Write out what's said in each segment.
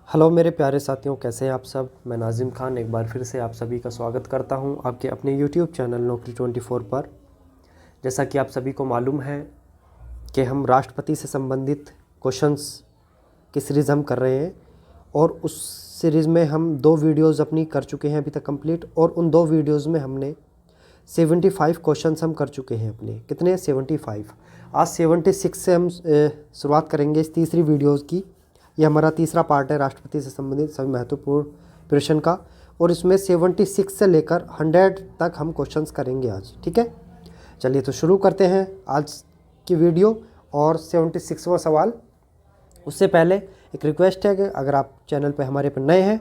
Hello मेरे प्यारे साथियों, कैसे हैं आप सब। मैं नाजिम खान एक बार फिर से आप सभी का स्वागत करता हूं आपके अपने यूट्यूब चैनल नौकरी 24 पर। जैसा कि आप सभी को मालूम है कि हम राष्ट्रपति से संबंधित क्वेश्चंस की सीरीज़ हम कर रहे हैं और उस सीरीज़ में हम 2 वीडियोज़ अपनी कर चुके हैं अभी तक कंप्लीट। और उन 2 वीडियोज़ में हमने 75 क्वेश्चंस हम कर चुके हैं अपने। कितने? 75। आज 76 से हम शुरुआत करेंगे इस तीसरी वीडियोज़ की। ये हमारा तीसरा पार्ट है राष्ट्रपति से संबंधित सभी महत्वपूर्ण प्रश्न का, और इसमें 76 से लेकर 100 तक हम क्वेश्चंस करेंगे आज। ठीक है, चलिए तो शुरू करते हैं आज की वीडियो और 76वां सवाल। उससे पहले एक रिक्वेस्ट है कि अगर आप चैनल पे हमारे पर नए हैं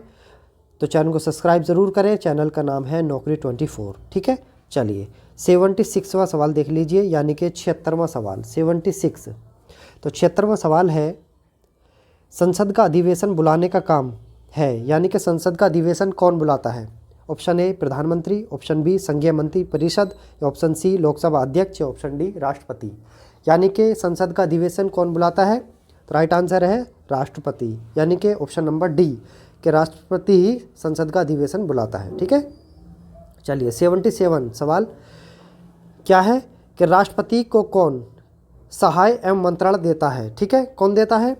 तो चैनल को सब्सक्राइब ज़रूर करें। चैनल का नाम है नौकरी 24। ठीक है, चलिए 76वां सवाल देख लीजिए, यानी कि 76वां सवाल 76। तो 76वां सवाल है, संसद का अधिवेशन बुलाने का काम है, यानी कि संसद का अधिवेशन कौन बुलाता है? ऑप्शन ए प्रधानमंत्री, ऑप्शन बी संघीय मंत्री परिषद, या ऑप्शन सी लोकसभा अध्यक्ष, या ऑप्शन डी राष्ट्रपति। यानी कि संसद का अधिवेशन कौन बुलाता है? तो राइट आंसर है राष्ट्रपति, यानी कि ऑप्शन नंबर डी कि राष्ट्रपति ही संसद का अधिवेशन बुलाता है। ठीक है, चलिए 77 सवाल क्या है कि राष्ट्रपति को कौन सहाय एवं मंत्रण देता है? ठीक है, कौन देता है?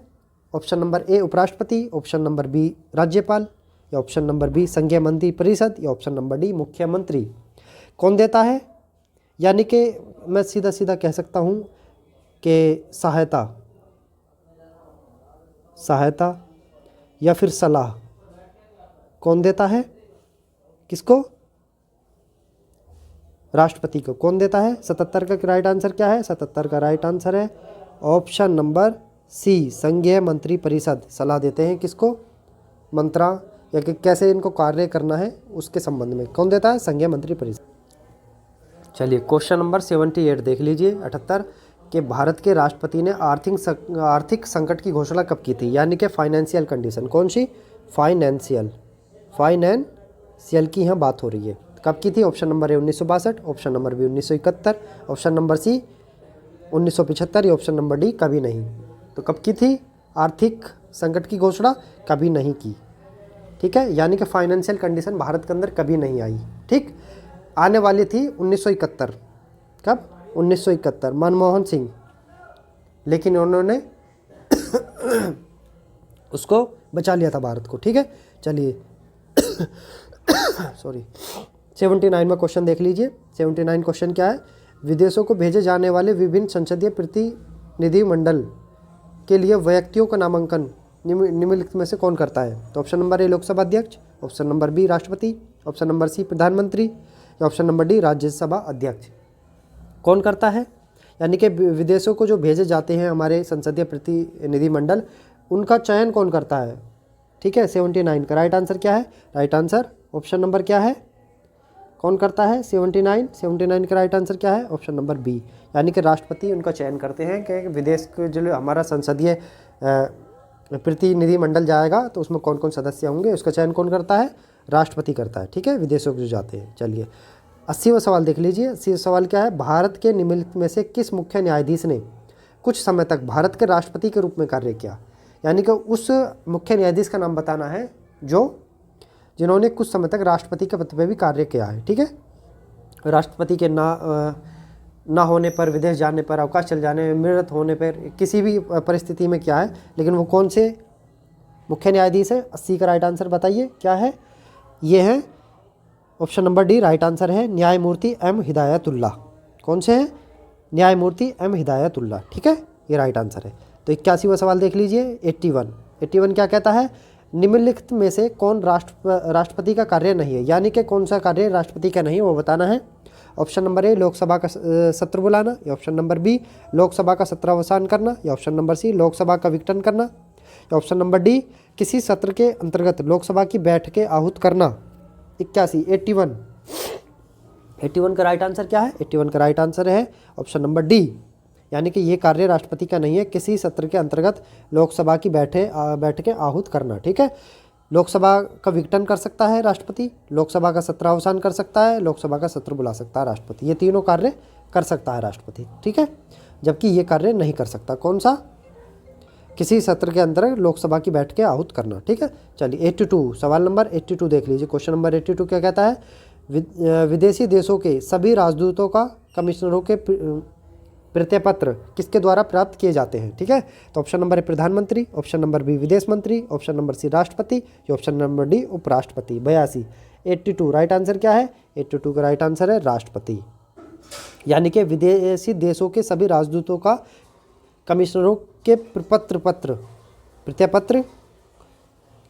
ऑप्शन नंबर ए उपराष्ट्रपति, ऑप्शन नंबर बी राज्यपाल, या ऑप्शन नंबर बी संघीय मंत्री परिषद, या ऑप्शन नंबर डी मुख्यमंत्री। कौन देता है? यानी कि मैं सीधा सीधा कह सकता हूँ कि सहायता या फिर सलाह कौन देता है? किसको? राष्ट्रपति को। कौन देता है? 77 का राइट आंसर क्या है? 77 का राइट आंसर है ऑप्शन नंबर सी संघीय मंत्री परिषद। सलाह देते हैं किसको? मंत्रा या कि कैसे इनको कार्य करना है उसके संबंध में कौन देता है? संघीय मंत्री परिषद। चलिए क्वेश्चन नंबर 78 देख लीजिए, 78 कि भारत के राष्ट्रपति ने आर्थिक संकट की घोषणा कब की थी? यानी कि फाइनेंशियल कंडीशन। कौन सी? फाइनेंशियल की यहाँ बात हो रही है। कब की थी? Option number A 1962, option number B 1971, option number C 1975, या ऑप्शन नंबर डी कभी नहीं। तो कब की थी आर्थिक संकट की घोषणा? कभी नहीं की। ठीक है, यानी कि फाइनेंशियल कंडीशन भारत के अंदर कभी नहीं आई। ठीक, आने वाली थी 1971। कब? 1971 मनमोहन सिंह, लेकिन उन्होंने उसको बचा लिया था भारत को। ठीक है, चलिए सॉरी 79 में क्वेश्चन देख लीजिए। 79 क्वेश्चन क्या है? विदेशों को भेजे जाने वाले विभिन्न संसदीय प्रतिनिधिमंडल के लिए व्यक्तियों का नामांकन निम्नलिखित में से कौन करता है? तो ऑप्शन नंबर ए लोकसभा अध्यक्ष, ऑप्शन नंबर बी राष्ट्रपति, ऑप्शन नंबर सी प्रधानमंत्री, या ऑप्शन नंबर डी राज्यसभा अध्यक्ष। कौन करता है? यानी कि विदेशों को जो भेजे जाते हैं हमारे संसदीय प्रतिनिधिमंडल, उनका चयन कौन करता है? ठीक है, 79 का राइट आंसर क्या है? राइट आंसर ऑप्शन नंबर क्या है? कौन करता है? 79 का राइट आंसर क्या है? ऑप्शन नंबर बी, यानी कि राष्ट्रपति उनका चयन करते हैं कि विदेश के जो हमारा संसदीय प्रतिनिधिमंडल जाएगा तो उसमें कौन कौन सदस्य होंगे, उसका चयन कौन करता है? राष्ट्रपति करता है। ठीक है, विदेशों को जो जाते हैं। चलिए 80वां सवाल देख लीजिए। 80वां सवाल क्या है? भारत के निम्नलिखित में से किस मुख्य न्यायाधीश ने कुछ समय तक भारत के राष्ट्रपति के रूप में कार्य किया? यानी कि उस मुख्य न्यायाधीश का नाम बताना है जिन्होंने कुछ समय तक राष्ट्रपति के पद पर भी कार्य किया है। ठीक है, राष्ट्रपति के ना होने पर, विदेश जाने पर, अवकाश चल जाने, मृत होने पर, किसी भी परिस्थिति में क्या है, लेकिन वो कौन से मुख्य न्यायाधीश है? 80 का राइट आंसर बताइए क्या है? ये है option number D right answer है न्यायमूर्ति एम हिदायतुल्लाह। कौन से हैं? न्यायमूर्ति एम हिदायतुल्लाह। ठीक है, ये राइट आंसर है। तो 81वां सवाल देख लीजिए। 81 क्या कहता है? निम्नलिखित में से कौन राष्ट्रपति का कार्य नहीं है? यानी कि कौन सा कार्य राष्ट्रपति का नहीं है वो बताना है। ऑप्शन नंबर ए लोकसभा का सत्र बुलाना, या ऑप्शन नंबर बी लोकसभा का सत्रावसान करना, या ऑप्शन नंबर सी लोकसभा का विघटन करना, या ऑप्शन नंबर डी किसी सत्र के अंतर्गत लोकसभा की बैठकें आहूत करना। 81 का राइट आंसर क्या है? 81 का राइट आंसर है ऑप्शन नंबर डी, यानी कि ये कार्य राष्ट्रपति का नहीं है, किसी सत्र के अंतर्गत लोकसभा की बैठकें आहूत करना। ठीक है, लोकसभा का विघटन कर सकता है राष्ट्रपति, लोकसभा का सत्रावसान कर सकता है, लोकसभा का सत्र बुला सकता है राष्ट्रपति। ये तीनों कार्य कर सकता है राष्ट्रपति। ठीक है, जबकि ये कार्य नहीं कर सकता। कौन सा? किसी सत्र के अंदर लोकसभा की बैठकें आहूत करना। ठीक है, चलिए 82 सवाल नंबर 82 देख लीजिए। क्वेश्चन नंबर 82 क्या कहता है? विदेशी देशों के सभी राजदूतों का कमिश्नरों के प्रत्ययपत्र किसके द्वारा प्राप्त किए जाते हैं? ठीक है, तो ऑप्शन नंबर ए प्रधानमंत्री, ऑप्शन नंबर बी विदेश मंत्री, ऑप्शन नंबर सी राष्ट्रपति, या ऑप्शन नंबर डी उपराष्ट्रपति। 82 82 राइट आंसर क्या है? 82 का राइट आंसर है राष्ट्रपति। यानी कि विदेशी देशों के सभी राजदूतों का कमिश्नरों के प्रत्ययपत्र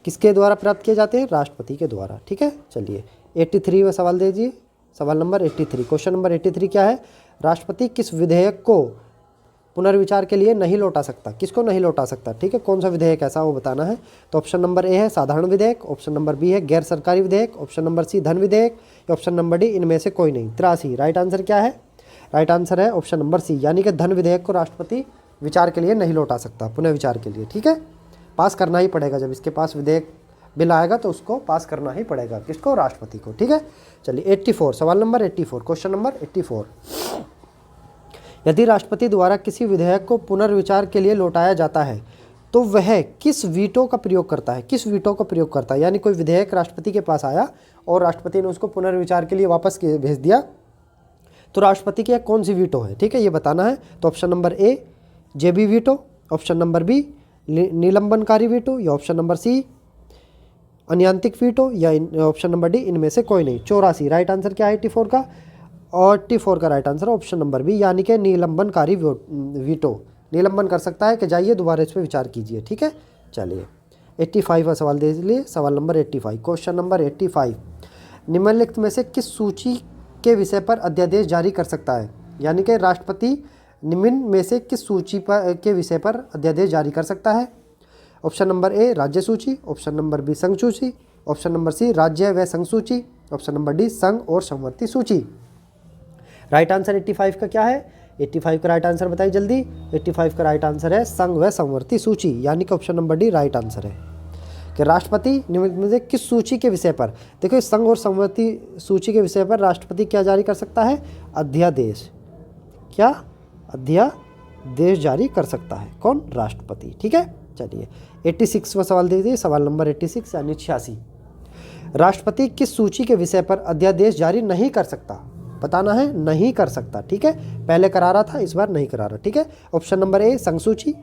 किसके द्वारा प्राप्त किए जाते हैं? राष्ट्रपति के द्वारा। ठीक है, चलिए 83 में सवाल दे दीजिए। सवाल नंबर 83, क्वेश्चन नंबर 83 क्या है? राष्ट्रपति किस विधेयक को पुनर्विचार के लिए नहीं लौटा सकता? किसको नहीं लौटा सकता? ठीक है, कौन सा विधेयक ऐसा वो बताना है। तो ऑप्शन नंबर ए है साधारण विधेयक, ऑप्शन नंबर बी है गैर सरकारी विधेयक, ऑप्शन नंबर सी धन विधेयक, या ऑप्शन नंबर डी इनमें से कोई नहीं। 83 राइट आंसर क्या है? राइट आंसर है ऑप्शन नंबर सी, यानी कि धन विधेयक को राष्ट्रपति विचार के लिए नहीं लौटा सकता, पुनः विचार के लिए। ठीक है, पास करना ही पड़ेगा। जब इसके पास विधेयक बिल आएगा तो उसको पास करना ही पड़ेगा। किसको? राष्ट्रपति को। ठीक है, चलिए 84 सवाल नंबर 84, क्वेश्चन नंबर 84। यदि राष्ट्रपति द्वारा किसी विधेयक को पुनर्विचार के लिए लौटाया जाता है तो वह किस वीटो का प्रयोग करता है? किस वीटो का प्रयोग करता है? यानी कोई विधेयक राष्ट्रपति के पास आया और राष्ट्रपति ने उसको पुनर्विचार के लिए वापस भेज दिया, तो राष्ट्रपति की कौन सी वीटो है? ठीक है, ये बताना है। तो ऑप्शन नंबर ए जेबी वीटो, ऑप्शन नंबर बी निलंबनकारी वीटो, या ऑप्शन नंबर सी अनियांत्रिक वीटो, या ऑप्शन नंबर डी इनमें से कोई नहीं। 84 राइट आंसर क्या है 84 का? और 84 का right answer option number B, यानी कि निलंबनकारी वीटो। निलंबन कर सकता है कि जाइए दोबारा इस पर विचार कीजिए। ठीक है, चलिए 85 का सवाल दे लीजिए। सवाल नंबर 85, क्वेश्चन नंबर 85। निम्नलिखित में से किस सूची के विषय पर अध्यादेश जारी कर सकता है? यानी कि राष्ट्रपति निम्न में से किस सूची के विषय पर अध्यादेश जारी कर सकता है? ऑप्शन नंबर ए राज्य सूची, ऑप्शन नंबर बी संघ सूची, ऑप्शन नंबर सी राज्य व संघ सूची, ऑप्शन नंबर डी संघ और समवर्ती सूची। राइट आंसर 85 का क्या है? 85 का राइट आंसर बताइए जल्दी। 85 का राइट आंसर है संघ व समवर्ती सूची, यानी कि option number D right answer है कि राष्ट्रपति निम्नलिखित में से किस सूची के विषय पर, देखो संघ और समवर्ती सूची के विषय पर राष्ट्रपति क्या जारी कर सकता है? अध्यादेश। क्या? अध्यादेश जारी कर सकता है। कौन? राष्ट्रपति। ठीक है, चलिए 86वां सवाल दे दीजिए। सवाल नंबर 86 यानी 86। राष्ट्रपति किस सूची के विषय पर अध्यादेश जारी नहीं कर सकता? बताना है, नहीं कर सकता। ठीक है, पहले करा रहा था, इस बार नहीं करा रहा। ठीक है, ऑप्शन नंबर ए संघ सूची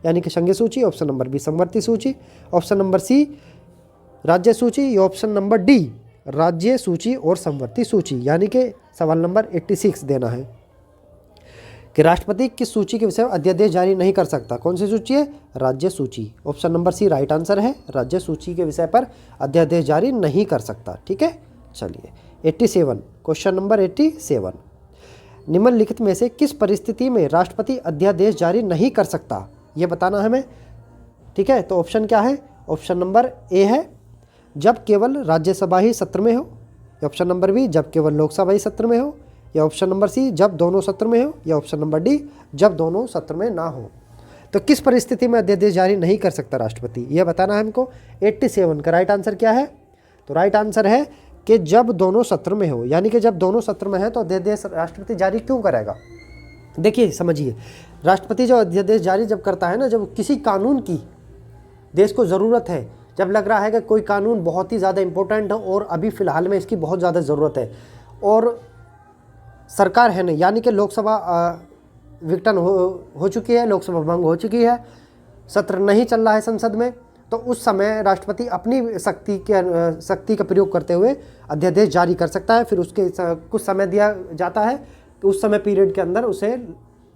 यानी कि संघीय सूची, ऑप्शन नंबर बी समवर्ती सूची, ऑप्शन नंबर सी राज्य सूची, या ऑप्शन नंबर डी राज्य सूची और समवर्ती सूची। यानी कि सवाल नंबर 86 देना है कि राष्ट्रपति किस सूची के विषय में अध्यादेश जारी नहीं कर सकता? कौन सी सूची है? राज्य सूची। Option number C right answer है, राज्य सूची के विषय पर अध्यादेश जारी नहीं कर सकता। ठीक है, चलिए 87 क्वेश्चन नंबर 87। निम्नलिखित में से किस परिस्थिति में राष्ट्रपति अध्यादेश जारी नहीं कर सकता? ये बताना है हमें। ठीक है, तो ऑप्शन क्या है? ऑप्शन नंबर ए है जब केवल राज्यसभा ही सत्र में हो, या ऑप्शन नंबर बी जब केवल लोकसभा ही सत्र में हो, या ऑप्शन नंबर सी जब दोनों सत्र में हो, या ऑप्शन नंबर डी जब दोनों सत्र में ना हो। तो किस परिस्थिति में अध्यादेश जारी नहीं कर सकता राष्ट्रपति, यह बताना है हमको। 87 का राइट आंसर क्या है? तो राइट आंसर है कि जब दोनों सत्र में हो, यानी कि जब दोनों सत्र में है तो अध्यादेश राष्ट्रपति जारी क्यों करेगा? देखिए समझिए, राष्ट्रपति जो अध्यादेश जारी जब करता है ना, जब किसी कानून की देश को ज़रूरत है, जब लग रहा है कि कोई कानून बहुत ही ज़्यादा इम्पोर्टेंट है और अभी फ़िलहाल में इसकी बहुत ज़्यादा ज़रूरत है, और सरकार है नहीं, यानी कि लोकसभा विघटन हो चुकी है, लोकसभा भंग हो चुकी है, सत्र नहीं चल रहा है संसद में, तो उस समय राष्ट्रपति अपनी शक्ति का प्रयोग करते हुए अध्यादेश जारी कर सकता है। फिर उसके कुछ समय दिया जाता है, तो उस समय पीरियड के अंदर उसे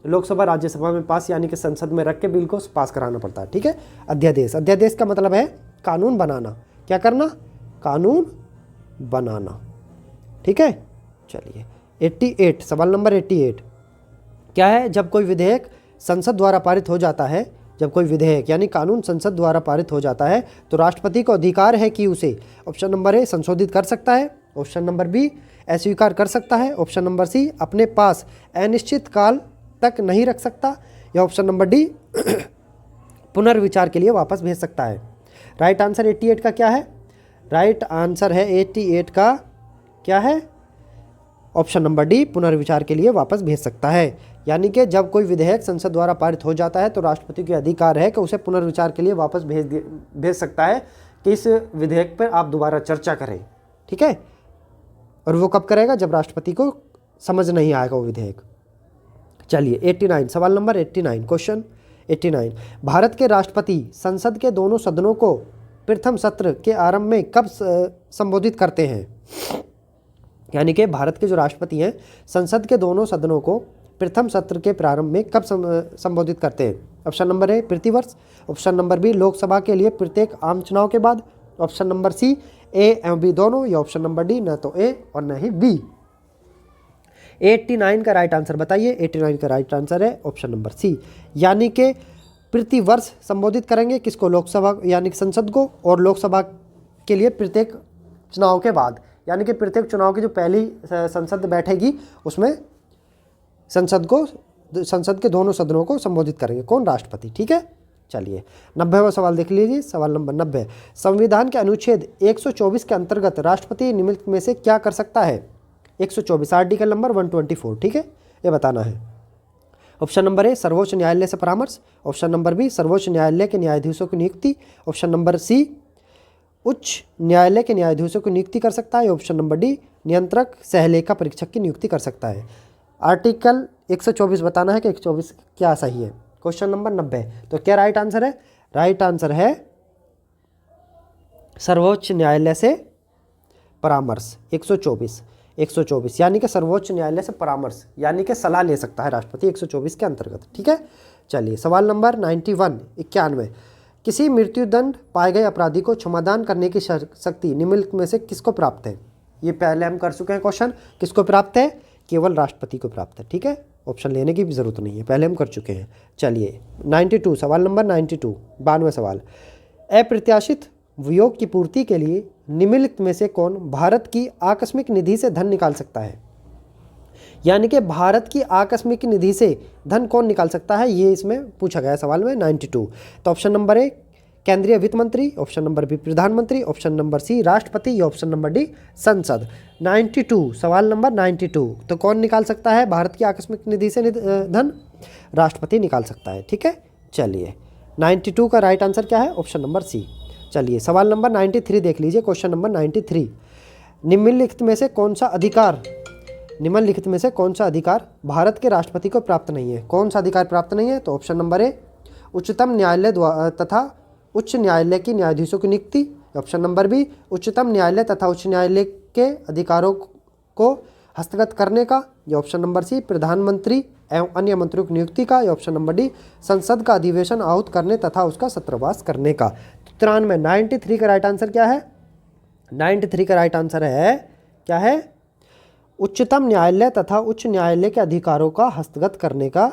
लोकसभा राज्यसभा में पास यानी कि संसद में रख के बिल को पास कराना पड़ता है। ठीक है, अध्यादेश, अध्यादेश का मतलब है कानून बनाना। क्या करना? कानून बनाना। ठीक है, चलिए 88 सवाल नंबर 88 क्या है? जब कोई विधेयक संसद द्वारा पारित हो जाता है, जब कोई विधेयक यानी कानून संसद द्वारा पारित हो जाता है तो राष्ट्रपति को अधिकार है कि उसे ऑप्शन नंबर ए संशोधित कर सकता है, ऑप्शन नंबर बी अस्वीकार कर सकता है, ऑप्शन नंबर सी अपने पास अनिश्चित काल तक नहीं रख सकता, या ऑप्शन नंबर डी पुनर्विचार के लिए वापस भेज सकता है। राइट आंसर 88 का क्या है? राइट आंसर है 88 का क्या है? ऑप्शन नंबर डी पुनर्विचार के लिए वापस भेज सकता है। यानी कि जब कोई विधेयक संसद द्वारा पारित हो जाता है तो राष्ट्रपति के अधिकार है कि उसे पुनर्विचार के लिए वापस भेज सकता है कि इस विधेयक पर आप दोबारा चर्चा करें, ठीक है। और वो कब करेगा? जब राष्ट्रपति को समझ नहीं आएगा वो विधेयक। चलिए 89, सवाल नंबर 89, क्वेश्चन 89, भारत के राष्ट्रपति संसद के दोनों सदनों को प्रथम सत्र के आरंभ में कब संबोधित करते हैं? यानी कि भारत के जो राष्ट्रपति हैं संसद के दोनों सदनों को प्रथम सत्र के प्रारंभ में कब संबोधित करते हैं? ऑप्शन नंबर ए प्रतिवर्ष, ऑप्शन नंबर बी लोकसभा के लिए प्रत्येक आम चुनाव के बाद, ऑप्शन नंबर सी ए एवं बी दोनों, या ऑप्शन नंबर डी न तो ए और न ही बी। 89 का राइट आंसर बताइए। 89 का राइट आंसर है ऑप्शन नंबर सी, यानी कि प्रतिवर्ष संबोधित करेंगे किसको? लोकसभा यानी कि संसद को, और लोकसभा के लिए प्रत्येक चुनाव के बाद, यानी कि प्रत्येक चुनाव की जो पहली संसद बैठेगी उसमें संसद के दोनों सदनों को संबोधित करेंगे। कौन? राष्ट्रपति, ठीक है। चलिए 90वां सवाल देख लीजिए, सवाल नंबर 90, संविधान के अनुच्छेद 124 के अंतर्गत राष्ट्रपति निम्नलिखित में से क्या कर सकता है? 124 आर्टिकल नंबर 124, ठीक है, ये बताना है। ऑप्शन नंबर ए सर्वोच्च न्यायालय से परामर्श, ऑप्शन नंबर बी सर्वोच्च न्यायालय के न्यायाधीशों की नियुक्ति, ऑप्शन नंबर सी उच्च न्यायालय के न्यायाधीशों की नियुक्ति कर सकता है, ऑप्शन नंबर डी नियंत्रक सहलेखा परीक्षक की नियुक्ति कर सकता है। आर्टिकल 124 बताना है कि 124 क्या सही है। क्वेश्चन नंबर 90, तो क्या राइट आंसर है? राइट आंसर है सर्वोच्च न्यायालय से परामर्श। 124 यानी कि सर्वोच्च न्यायालय से परामर्श यानी कि सलाह ले सकता है राष्ट्रपति 124 के अंतर्गत, ठीक है। चलिए सवाल नंबर 91, किसी मृत्युदंड पाए गए अपराधी को क्षमादान करने की शक्ति निम्नलिखित में से किसको प्राप्त है? ये पहले हम कर चुके हैं क्वेश्चन, किसको प्राप्त है? केवल राष्ट्रपति को प्राप्त है, ठीक है। ऑप्शन लेने की भी जरूरत नहीं है, पहले हम कर चुके हैं। चलिए 92, सवाल नंबर 92, 92वां सवाल, अप्रत्याशित वियोग की पूर्ति के लिए निम्नलिखित में से कौन भारत की आकस्मिक निधि से धन निकाल सकता है? यानी कि भारत की आकस्मिक निधि से धन कौन निकाल सकता है, ये इसमें पूछा गया सवाल में 92। तो ऑप्शन नंबर ए केंद्रीय वित्त मंत्री, ऑप्शन नंबर बी प्रधानमंत्री, ऑप्शन नंबर सी राष्ट्रपति, या ऑप्शन नंबर डी संसद। 92, सवाल नंबर 92, तो कौन निकाल सकता है भारत की आकस्मिक निधि से धन? राष्ट्रपति निकाल सकता है, ठीक है। चलिए 92 का राइट आंसर क्या है? Option number C. चलिए सवाल नंबर 93 देख लीजिए, क्वेश्चन नंबर 93, निम्नलिखित में से कौन सा अधिकार भारत के राष्ट्रपति को प्राप्त नहीं है? कौन सा अधिकार प्राप्त नहीं है? तो ऑप्शन नंबर ए उच्चतम न्यायालय तथा उच्च न्यायालय की न्यायाधीशों की नियुक्ति, ऑप्शन नंबर बी उच्चतम न्यायालय तथा उच्च न्यायालय के अधिकारों को हस्तगत करने का, या ऑप्शन नंबर सी प्रधानमंत्री एवं अन्य मंत्रियों की नियुक्ति का, या ऑप्शन नंबर डी संसद का अधिवेशन आहूत करने तथा उसका सत्रवास करने का। 93 का राइट आंसर क्या है? 93 का राइट आंसर है क्या है? उच्चतम न्यायालय तथा उच्च न्यायालय के अधिकारों का हस्तगत करने का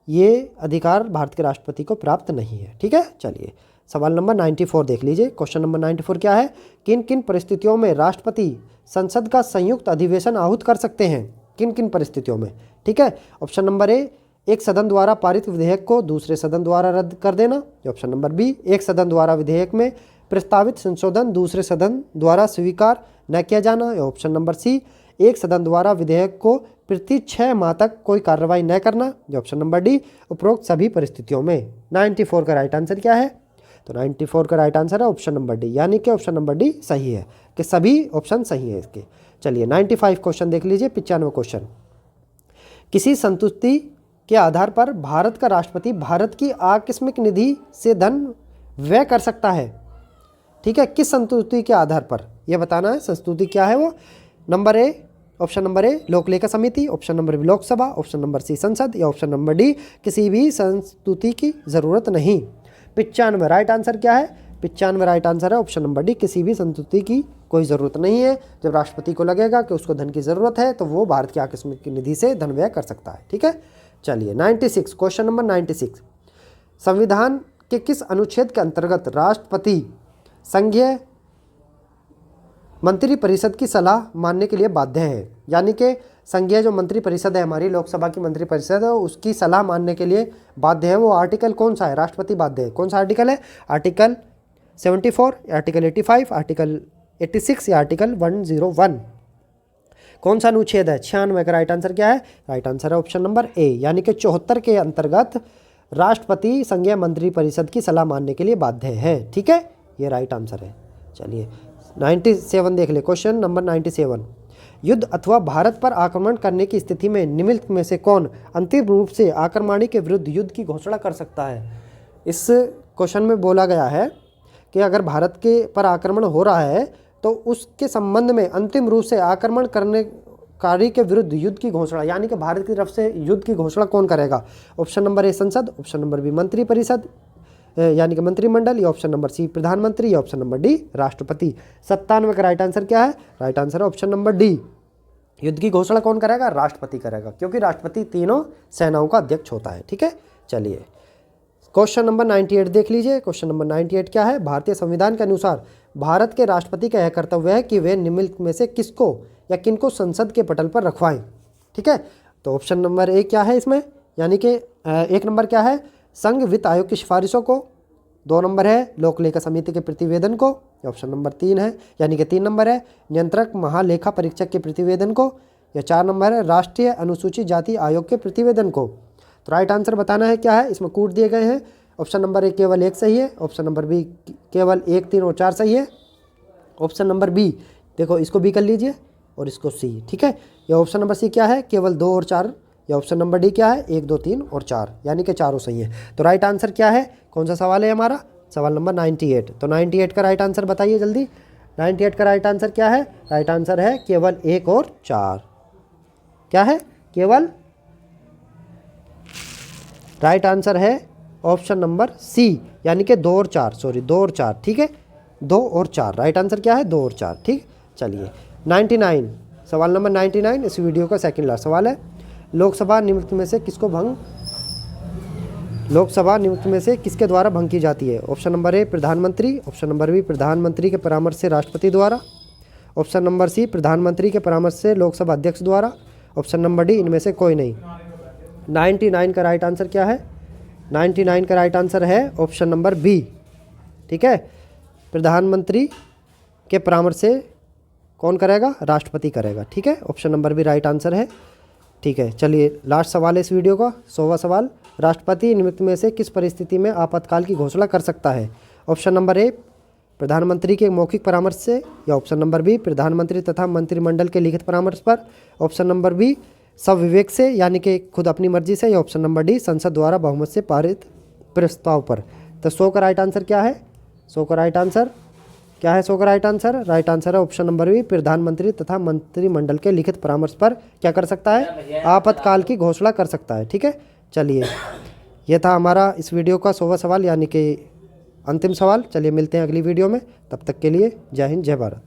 ये अधिकार भारत के राष्ट्रपति को प्राप्त नहीं है, ठीक है। चलिए सवाल नंबर 94 देख लीजिए, क्वेश्चन नंबर 94 क्या है? किन किन परिस्थितियों में राष्ट्रपति संसद का संयुक्त अधिवेशन आहूत कर सकते हैं? किन किन परिस्थितियों में, ठीक है। ऑप्शन नंबर ए एक सदन द्वारा पारित विधेयक को दूसरे सदन द्वारा रद्द कर देना, या ऑप्शन नंबर बी एक सदन द्वारा विधेयक में प्रस्तावित संशोधन दूसरे सदन द्वारा स्वीकार न किया जाना, या ऑप्शन नंबर सी एक सदन द्वारा विधेयक को प्रति 6 माह तक कोई कार्रवाई न करना, या ऑप्शन नंबर डी उपरोक्त सभी परिस्थितियों में। 94 का राइट आंसर क्या है? तो 94 का राइट आंसर है ऑप्शन नंबर डी, यानी कि ऑप्शन नंबर डी सही है, कि सभी ऑप्शन सही है इसके। चलिए 95 क्वेश्चन देख लीजिए, 95 क्वेश्चन, किसी संतुष्टि के आधार पर भारत का राष्ट्रपति भारत की आकस्मिक निधि से धन व्यय कर सकता है, ठीक है। किस संतुष्टि के आधार पर, यह बताना है। संस्तुति क्या है वो? Number A, option number A लोक लेखा समिति, option number B Lok Sabha, option number C संसद, या ऑप्शन नंबर डी किसी भी संस्तुति की जरूरत नहीं। 95 राइट आंसर क्या है? 95 राइट आंसर है ऑप्शन नंबर डी, किसी भी संस्तुति की कोई ज़रूरत नहीं है। जब राष्ट्रपति को लगेगा कि उसको धन की ज़रूरत है तो वो भारत की आकस्मिक निधि से धन व्यय कर सकता है, ठीक है। चलिए 96 क्वेश्चन नंबर 96, संविधान के किस अनुच्छेद के अंतर्गत राष्ट्रपति संघीय मंत्रिपरिषद की सलाह मानने के लिए बाध्य है? यानी कि संघीय जो मंत्रिपरिषद है, हमारी लोकसभा की मंत्रिपरिषद है, उसकी सलाह मानने के लिए बाध्य है। वो आर्टिकल कौन सा है? राष्ट्रपति बाध्य है। कौन सा आर्टिकल है? आर्टिकल 74, आर्टिकल 85, आर्टिकल 86 या आर्टिकल 101। कौन सा अनुच्छेद है? 96 का राइट आंसर क्या है? राइट आंसर है ऑप्शन नंबर ए, यानी कि 74 के अंतर्गत राष्ट्रपति संघीय मंत्रिपरिषद की सलाह मानने के लिए बाध्य है। ठीक है, ये राइट आंसर है। चलिए 97 देख ले, क्वेश्चन नंबर 97। युद्ध अथवा भारत पर आक्रमण करने की स्थिति में निम्नलिखित में से कौन अंतिम रूप से आक्रमणी के विरुद्ध युद्ध की घोषणा कर सकता है? इस क्वेश्चन में बोला गया है कि अगर भारत के पर आक्रमण हो रहा है तो उसके संबंध में अंतिम रूप से आक्रमण करने कारी के विरुद्ध युद्ध की घोषणा, यानी कि भारत की तरफ से युद्ध की घोषणा कौन करेगा? ऑप्शन नंबर ए संसद, ऑप्शन नंबर बी मंत्रिपरिषद यानी कि मंत्रिमंडल, या ऑप्शन नंबर सी प्रधानमंत्री, या ऑप्शन नंबर डी राष्ट्रपति। 97 का राइट आंसर क्या है? राइट आंसर है ऑप्शन नंबर डी। युद्ध की घोषणा कौन करेगा? राष्ट्रपति करेगा, क्योंकि राष्ट्रपति तीनों सेनाओं का अध्यक्ष होता है। ठीक है, चलिए क्वेश्चन नंबर 98 देख लीजिए। क्वेश्चन नंबर 98 क्या है? भारतीय संविधान के अनुसार भारत के राष्ट्रपति का यह कर्तव्य है कि वे निम्नलिखित में से किसको या किनको संसद के पटल पर रखवाएं। ठीक है, तो ऑप्शन नंबर ए क्या है इसमें? यानी कि 1 नंबर क्या है? संघ वित्त आयोग की सिफारिशों को। 2 नंबर है लोक लेखा समिति के प्रतिवेदन को। ऑप्शन नंबर 3 है, यानी कि 3 नंबर है नियंत्रक महालेखा परीक्षक के प्रतिवेदन को। या 4 नंबर है राष्ट्रीय अनुसूचित जाति आयोग के प्रतिवेदन को। तो राइट आंसर बताना है क्या है? इसमें कूट दिए गए हैं। ऑप्शन नंबर ए केवल 1 सही है, ऑप्शन नंबर बी केवल 1, 3 और 4 सही है, ऑप्शन नंबर बी देखो इसको बी कर लीजिए और इसको सी। ठीक है, या ऑप्शन नंबर सी क्या है? केवल 2 और 4, या ऑप्शन नंबर डी क्या है? 1, 2, 3 और 4, यानी कि चारों सही है। तो राइट आंसर क्या है? कौन सा सवाल है हमारा? सवाल नंबर 98। तो 98 का राइट आंसर बताइए जल्दी। 98 का राइट आंसर क्या है? राइट आंसर है केवल 1 और 4। क्या है? केवल राइट आंसर है ऑप्शन नंबर सी, यानी कि 2 और 4, सॉरी 2 और 4। ठीक है, 2 और 4 राइट आंसर क्या है? 2 और 4। ठीक, चलिए 99 सवाल नंबर 99 इस वीडियो का सेकंड लास्ट सवाल है। लोकसभा निम्नलिखित में से किसके द्वारा भंग की जाती है? ऑप्शन नंबर ए प्रधानमंत्री, ऑप्शन नंबर बी प्रधानमंत्री के परामर्श से राष्ट्रपति द्वारा, ऑप्शन नंबर सी प्रधानमंत्री के परामर्श से लोकसभा अध्यक्ष द्वारा, ऑप्शन नंबर डी इनमें से कोई नहीं। 99 का राइट आंसर क्या है? 99 का राइट आंसर है ऑप्शन नंबर बी। ठीक है, प्रधानमंत्री के परामर्श से कौन करेगा? राष्ट्रपति करेगा। ठीक है, option number B right answer है। ठीक है, चलिए लास्ट सवाल है इस वीडियो का, 100वां सवाल। राष्ट्रपति निम्नलिखित में से किस परिस्थिति में आपातकाल की घोषणा कर सकता है? ऑप्शन नंबर ए प्रधानमंत्री के मौखिक परामर्श से, या ऑप्शन नंबर बी प्रधानमंत्री तथा मंत्रिमंडल के लिखित परामर्श पर, ऑप्शन नंबर बी स्वविवेक से यानी कि खुद अपनी मर्जी से, या ऑप्शन नंबर डी संसद द्वारा बहुमत से पारित प्रस्ताव पर। तो 100 का राइट आंसर क्या है? 100 का राइट आंसर क्या है? 100 का राइट आंसर है ऑप्शन नंबर बी प्रधानमंत्री तथा मंत्रिमंडल के लिखित परामर्श पर क्या कर सकता है? आपातकाल की घोषणा कर सकता है। ठीक है, चलिए यह था हमारा इस वीडियो का 100वां सवाल, यानी कि अंतिम सवाल। चलिए मिलते हैं अगली वीडियो में, तब तक के लिए जय हिंद जय भारत।